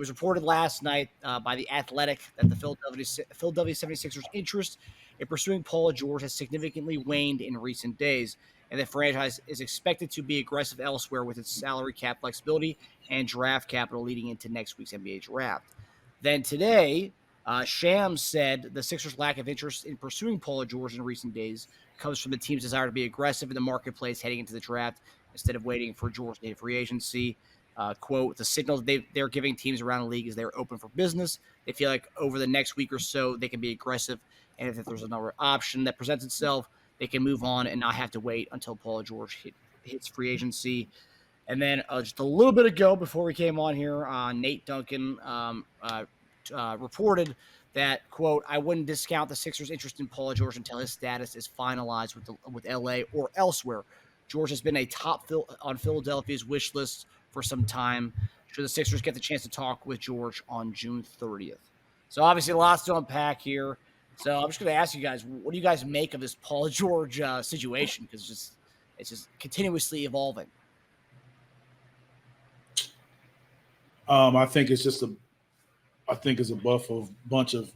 was reported last night by The Athletic that the Philadelphia 76ers' interest in pursuing Paul George has significantly waned in recent days, and the franchise is expected to be aggressive elsewhere with its salary cap flexibility and draft capital leading into next week's NBA draft. Then today, Shams said the Sixers' lack of interest in pursuing Paul George in recent days comes from the team's desire to be aggressive in the marketplace heading into the draft instead of waiting for George to hit free agency. Quote, the signal they're giving teams around the league is they're open for business. They feel like over the next week or so, they can be aggressive. And if there's another option that presents itself, they can move on and not have to wait until Paul George hits free agency. And then just a little bit ago, before we came on here, Nate Duncan reported that, quote, I wouldn't discount the Sixers' interest in Paul George until his status is finalized with LA or elsewhere. George has been a top on Philadelphia's wish list for some time. Should the Sixers get the chance to talk with George on June 30th? So obviously lots to unpack here. So I'm just going to ask you guys, what do you guys make of this Paul George situation? Because it's just continuously evolving. I think it's just it's a bunch of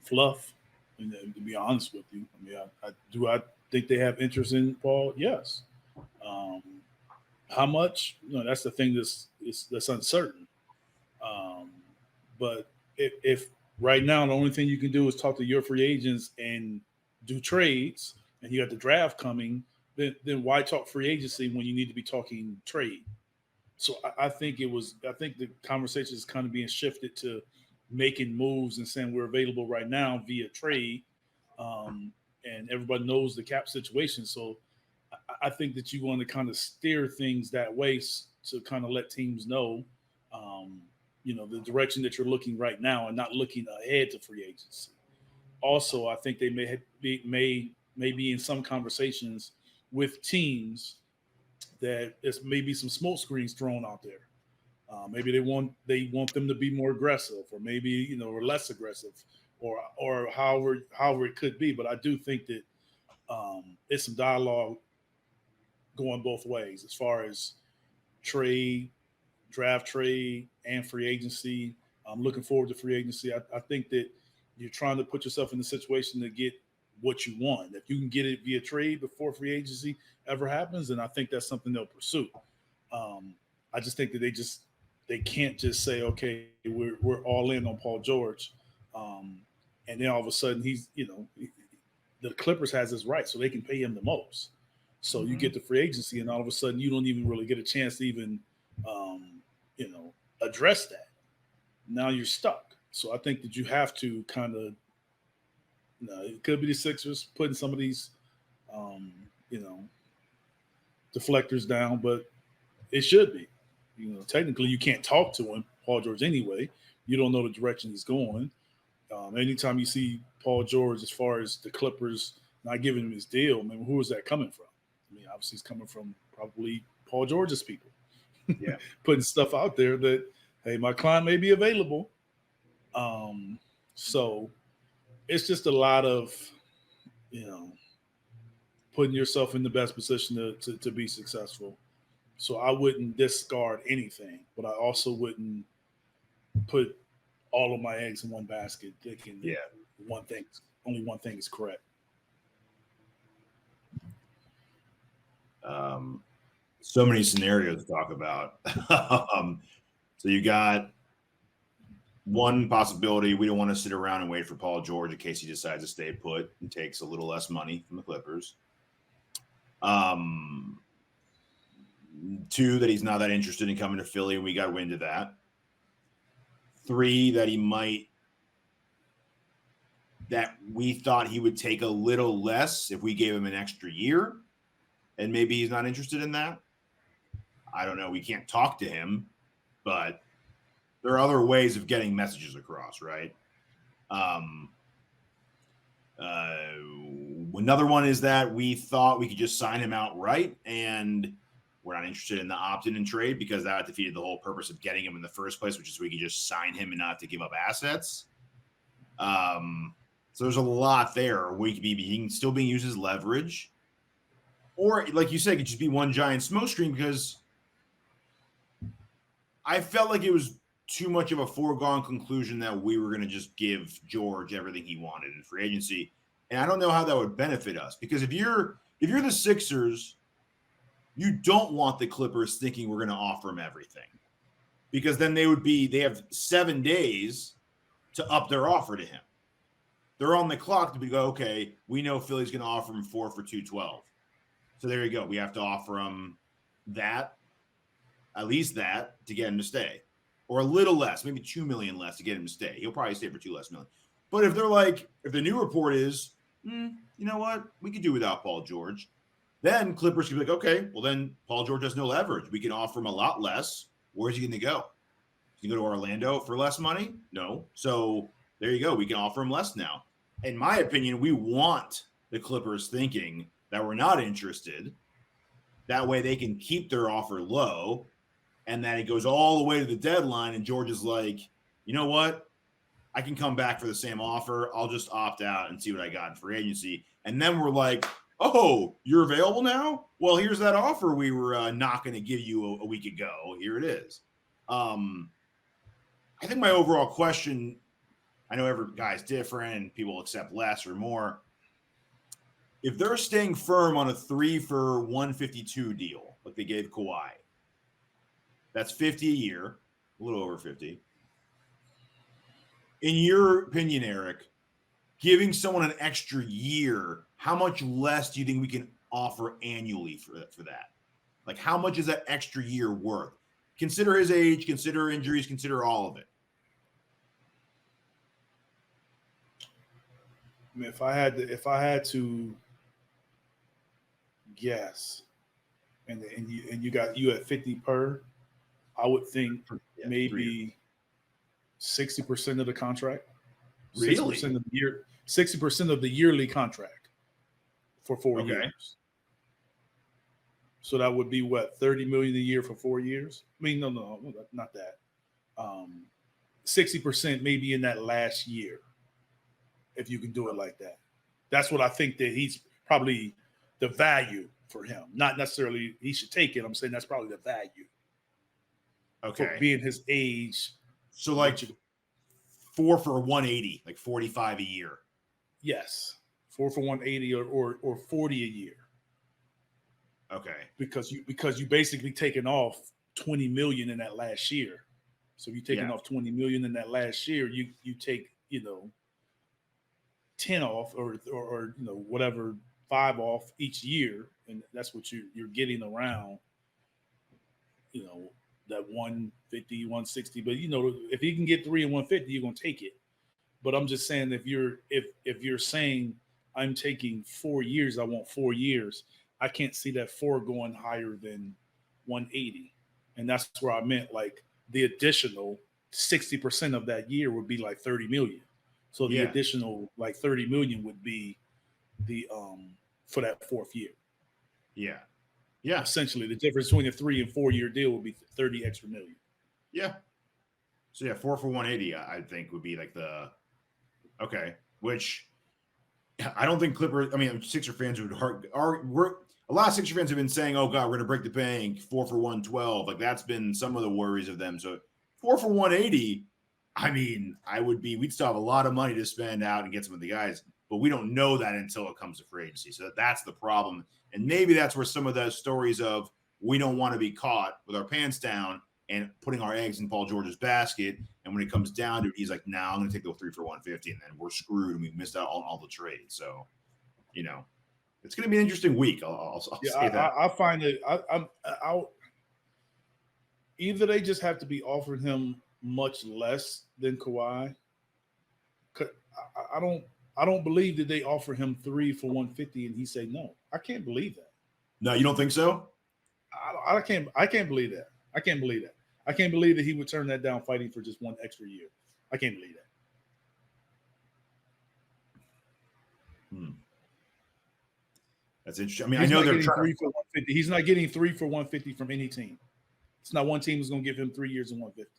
fluff. And to be honest with you, I mean, I think they have interest in Paul? Yes. How much? That's the thing that's uncertain. But if right now the only thing you can do is talk to your free agents and do trades, and you got the draft coming, then why talk free agency when you need to be talking trade? So I think the conversation is kind of being shifted to making moves and saying we're available right now via trade, and everybody knows the cap situation. So I think that you want to kind of steer things that way to kind of let teams know, the direction that you're looking right now and not looking ahead to free agency. Also, I think they may be in some conversations with teams that there's maybe some smoke screens thrown out there. Maybe they want them to be more aggressive, or maybe or less aggressive, or however it could be. But I do think that it's some dialogue going both ways as far as draft trade, and free agency. I'm looking forward to free agency. I think that you're trying to put yourself in the situation to get what you want. If you can get it via trade before free agency ever happens, then I think that's something they'll pursue. I just think that they can't just say, okay, we're all in on Paul George, and then all of a sudden the Clippers has his right, so they can pay him the most. So you get the free agency, and all of a sudden you don't even really get a chance to even address that. Now you're stuck. So I think that you have to kind of, it could be the Sixers putting some of these, deflectors down, but it should be. Technically you can't talk to him, Paul George, anyway. You don't know the direction he's going. Anytime you see Paul George, as far as the Clippers not giving him his deal, who is that coming from? Obviously it's coming from probably Paul George's people. Yeah, putting stuff out there that, hey, my client may be available. So it's just a lot of, putting yourself in the best position to be successful. So I wouldn't discard anything, but I also wouldn't put all of my eggs in one basket thinking only one thing is correct. So many scenarios to talk about. So you got one possibility. We don't want to sit around and wait for Paul George in case he decides to stay put and takes a little less money from the Clippers. 2, that he's not that interested in coming to Philly, and we got wind of that. 3, that we thought he would take a little less if we gave him an extra year, and maybe he's not interested in that. I don't know. We can't talk to him, but there are other ways of getting messages across, right? Another one is that we thought we could just sign him outright, and we're not interested in the opt-in and trade because that defeated the whole purpose of getting him in the first place, which is we could just sign him and not have to give up assets. So there's a lot there. He can still being used as leverage. Or, like you said, it could just be one giant smoke screen, because I felt like it was too much of a foregone conclusion that we were going to just give George everything he wanted in free agency. And I don't know how that would benefit us, because if you're the Sixers, you don't want the Clippers thinking we're going to offer him everything, because then they have 7 days to up their offer to him. They're on the clock to go, okay, we know Philly's going to offer him 4 for $212. So there you go. We have to offer him that, at least that, to get him to stay. Or a little less, maybe $2 million less to get him to stay. He'll probably stay for $2 less million. But if they're like, if the new report is, you know what, we could do without Paul George, then Clippers could be like, okay, well then Paul George has no leverage. We can offer him a lot less. Where's he going to go? He can go to Orlando for less money? No. So there you go. We can offer him less now. In my opinion, we want the Clippers thinking that we're not interested. That way they can keep their offer low, and that it goes all the way to the deadline, and George is like, you know what? I can come back for the same offer. I'll just opt out and see what I got in free agency. And then we're like, oh, you're available now? Well, here's that offer we were not going to give you a week ago. Here it is. I think my overall question, I know every guy's different and people accept less or more. If they're staying firm on a 3 for $152 deal, like they gave Kawhi, that's $50 a year, a little over 50. In your opinion, Eric, giving someone an extra year, how much less do you think we can offer annually for that? Like, how much is that extra year worth? Consider his age, consider injuries, consider all of it. I mean, if I had to guess, and you at 50 per, I would think maybe 60% of the contract. Really? 60% of the year, 60% of the yearly contract for 4 years. So that would be what, 30 million a year for 4 years? I mean, no, not that. 60% maybe in that last year, if you can do it like that. That's what I think that he's probably the value for him. Not necessarily he should take it. I'm saying that's probably the value. Okay. For being his age. So like 4 for 180, like 45 a year. Yes. 4 for 180 or 40 a year. Okay. Because you basically taken off 20 million in that last year. So you're taking off 20 million in that last year, you take, 10 off or whatever, 5 off each year, and that's what you're getting around, that 150, 160. But if you can get 3 and 150, you're gonna take it. But I'm just saying, if you're saying I'm taking 4 years, I want 4 years, I can't see that 4 going higher than 180. And that's where I meant, like, the additional 60% of that year would be like 30 million. So the additional like 30 million would be the for that 4th year. Yeah. Yeah. Essentially, the difference between a 3 and 4 year deal would be 30 extra million. Yeah. So 4 for 180, I think would be like which I don't think Sixer fans would a lot of Sixer fans have been saying, oh God, we're going to break the bank, 4 for 112. Like, that's been some of the worries of them. So 4 for 180, we'd still have a lot of money to spend out and get some of the guys, but we don't know that until it comes to free agency. So that's the problem. And maybe that's where some of those stories of we don't want to be caught with our pants down and putting our eggs in Paul George's basket. And when it comes down to it, he's like, no, I'm going to take the 3 for 150, and then we're screwed and we missed out on all the trades. So, it's going to be an interesting week. I'll say that. I find it. I'll either they just have to be offering him much less than Kawhi. I don't believe that they offer him 3 for 150 and he say no. I can't believe that. No, you don't think so? I can't believe that. I can't believe that. I can't believe that he would turn that down fighting for just 1 extra year. I can't believe that. That's interesting. I know they're trying 3 for 150. He's not getting 3 for 150 from any team. It's not one team who's going to give him 3 years and 150.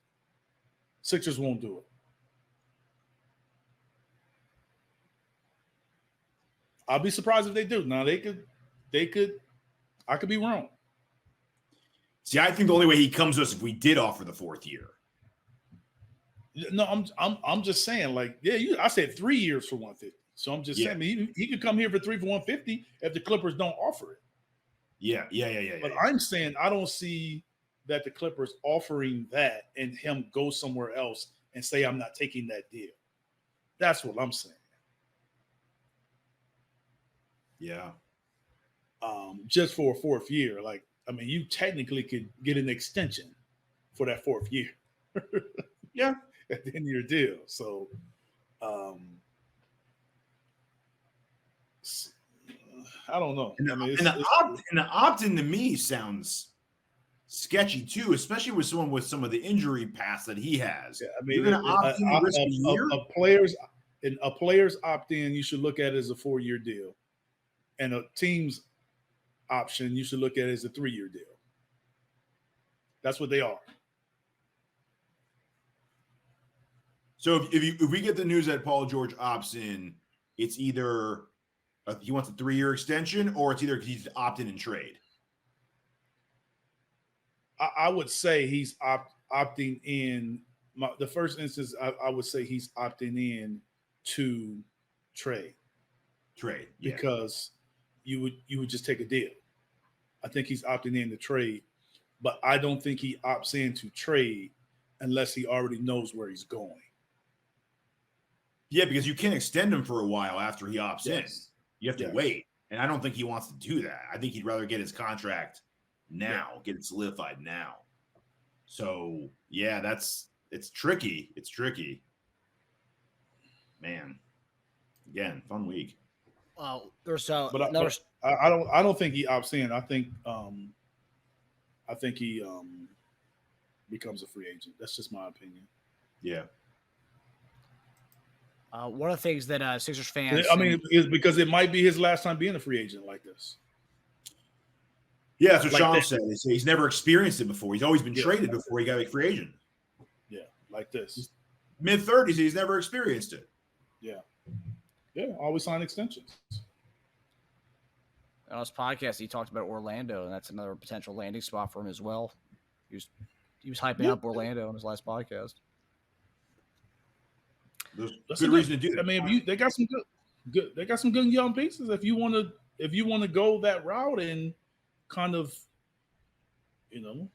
Sixers won't do it. I'll be surprised if they do. Now they could. I could be wrong. See, I think the only way he comes to us if we did offer the 4th year. No, I'm just saying, like, I said 3 years for 150. So I'm just saying he could come here for 3 for 150 if the Clippers don't offer it. Yeah. But I'm saying I don't see that the Clippers offering that and him go somewhere else and say I'm not taking that deal. That's what I'm saying. Yeah. Just for a 4th year. Like, I mean, you technically could get an extension for that 4th year. Yeah. At the end of your deal. So I don't know. And the opt-in to me sounds sketchy too, especially with someone with some of the injury past that he has. Yeah, I mean, you're going to opt in and risk a year? A player's opt-in, you should look at it as a 4-year deal. And a team's option, you should look at it as a 3-year deal. That's what they are. So if we get the news that Paul George opts in, it's either he wants a 3-year extension or it's either he's opt in and trade. I would say he's opting in. The first instance, I would say he's opting in to trade. Yeah. Because you would just take a deal. I think he's opting in to trade, but I don't think he opts in to trade unless he already knows where he's going. Yeah, because you can't extend him for a while after he opts in. You have to wait. And I don't think he wants to do that. I think he'd rather get his contract now, get it solidified now. So, yeah, it's tricky. It's tricky. Man. Again, fun week. There's but another. I don't think he opts in. I think he becomes a free agent. That's just my opinion. Yeah. One of the things that Sixers fans, I mean, is because it might be his last time being a free agent like this. Yeah, that's what Sean said. They say he's never experienced it before. He's always been traded before he got a free agent. Yeah, like this. Mid-30s, he's never experienced it. Yeah. Yeah, always sign extensions. On his podcast, he talked about Orlando, and that's another potential landing spot for him as well. He was hyping up Orlando on his last podcast. There's good reason to do that. I mean, they got some good. They got some good young pieces. If you want to go that route and kind of, do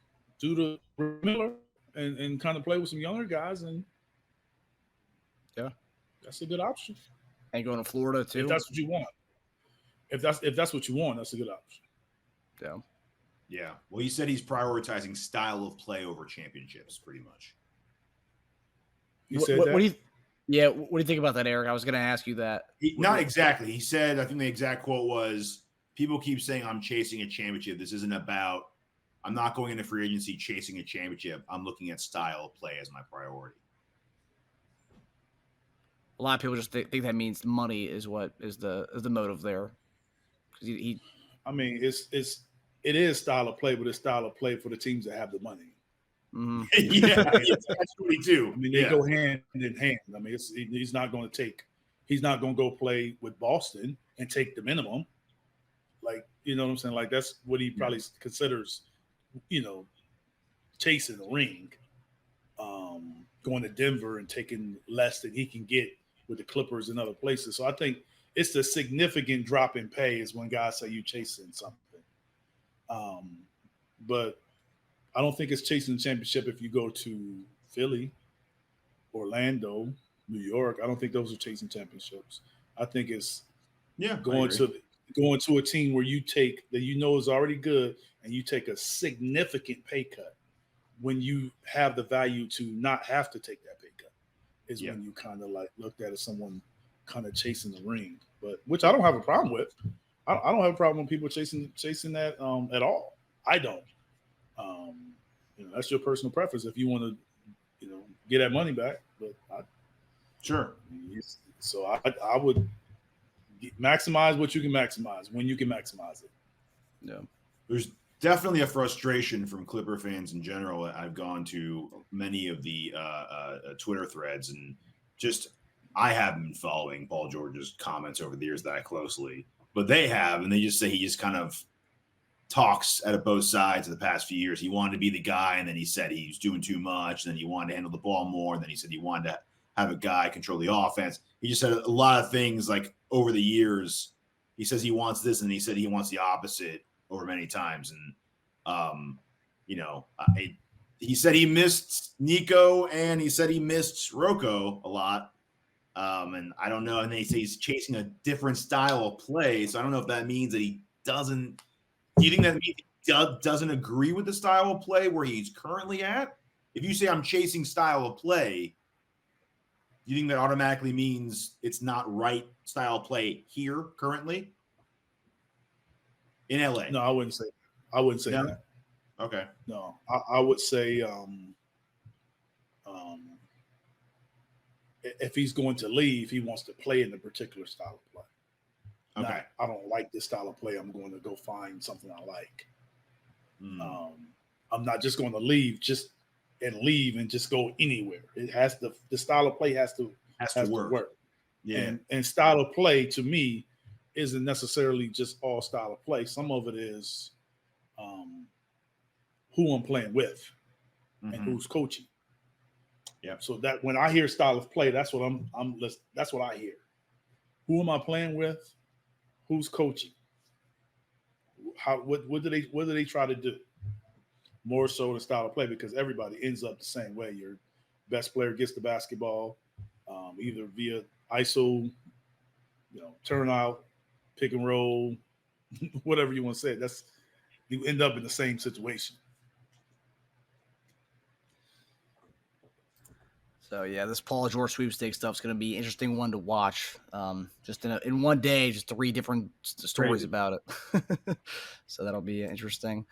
the Miller and kind of play with some younger guys, and that's a good option. And going to Florida too, if that's what you want. If that's what you want, that's a good option. Yeah. Yeah. Well, he said he's prioritizing style of play over championships, pretty much. He said that. What do you think about that, Eric? I was going to ask you that. Not exactly. He said, I think the exact quote was, people keep saying I'm chasing a championship. This isn't about, I'm not going into free agency chasing a championship. I'm looking at style of play as my priority. A lot of people just think that means money is what is the motive there. Because I mean, it is style of play, but it's style of play for the teams that have the money. Mm-hmm. Yeah, actually too. I mean, they go hand in hand. I mean, he's not going to go play with Boston and take the minimum. Like, you know what I'm saying? Like, that's what he probably considers, chasing the ring. Going to Denver and taking less than he can get with the Clippers and other places. So I think it's the significant drop in pay is when guys say you chasing something. But I don't think it's chasing the championship if you go to Philly, Orlando, New York. I don't think those are chasing championships. I think it's going to a team where you take that is already good and you take a significant pay cut when you have the value to not have to take that pay cut is when you kind of like looked at as someone kind of chasing the ring, but which I don't have a problem with. I don't have a problem with people chasing that at all. I don't. That's your personal preference if you want to, get that money back. But so I would maximize what you can maximize when you can maximize it. Yeah, there's definitely a frustration from Clipper fans in general. I've gone to many of the Twitter threads and I haven't been following Paul George's comments over the years that closely, but they have, and they just say he just kind of talks out of both sides of the past few years. He wanted to be the guy, and then he said he was doing too much, and then he wanted to handle the ball more, and then he said he wanted to have a guy control the offense. He just said a lot of things like over the years. He says he wants this, and he said he wants the opposite over many times. And, he said he missed Nico, and he said he missed Rocco a lot. And I don't know. And they say he's chasing a different style of play. So I don't know if that means that he doesn't. Do you think that means he doesn't agree with the style of play where he's currently at? If you say I'm chasing style of play, do you think that automatically means it's not right style of play here currently in LA? No, I wouldn't say No? that. Okay. No, I would say if he's going to leave, he wants to play in a particular style of play. Okay. Not, I don't like this style of play. I'm going to go find something I like. I'm not just going to leave and just go anywhere. It has to. The style of play has to work. Yeah. And style of play to me isn't necessarily just all style of play. Some of it is who I'm playing with and who's coaching. Yeah. So that when I hear style of play, that's what that's what I hear. Who am I playing with? Who's coaching? What do they try to do? More so than style of play, because everybody ends up the same way. Your best player gets the basketball, either via ISO, turnout, pick and roll, whatever you want to say. You end up in the same situation. So yeah, this Paul George sweepstakes stuff is going to be an interesting one to watch. Just in one day, just 3 different stories Crazy. about it. So that'll be interesting.